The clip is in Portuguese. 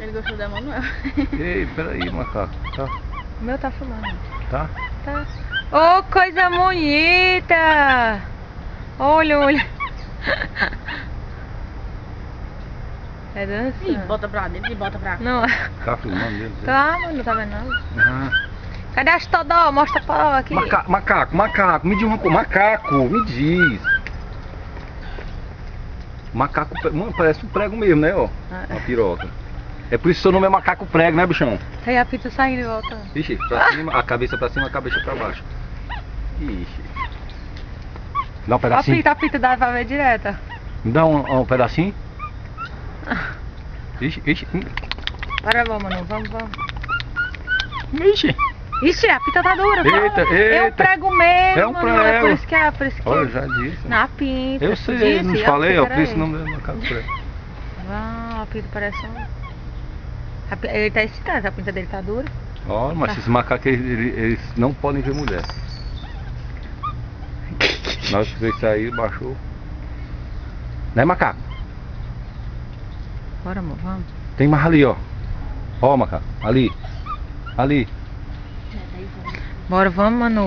Ele gostou da Manuel. Ei, peraí, macaco. Tá? O meu tá filmando. Tá? Tá. Ô, coisa bonita! Olha, olha. É dançando. Ih, bota pra dentro e bota pra cá. Não, Tá filmando mesmo? tá, mas não tá vendo nada. Ah. Cadê as todó? Mostra pra aqui. Macaco, me diz uma coisa. Macaco, me diz. Macaco, mano, parece um prego mesmo, né, ó. Uma piroca. É por isso que seu nome é macaco prego, né, bichão? Aí a pizza saindo e voltando. Ixi, pra cima, a cabeça pra cima, a cabeça pra baixo. Ixi. Dá um pedacinho? A pizza dá pra ver direto. Me dá um pedacinho? Ixi, ixi. Para, mano, vamos. Ixi. Ixi, a pita tá dura. Eita, É um eita. prego mesmo, É um mano. prego. É por isso que é, por isso que Olha, eu já disse. na pinta. Eu sei, não te falei, ó, por isso o nome é macaco prego. Ah, a pinta parece um... Ele tá excitado, a pinta dele tá dura. Ó, mas esses macacos, eles não podem ver mulher. Na hora que veio sair, baixou. Né, macaco? Bora, amor, vamos. Tem mais ali, ó. Ó, macaco, ali. Ali. Bora, vamos, mano.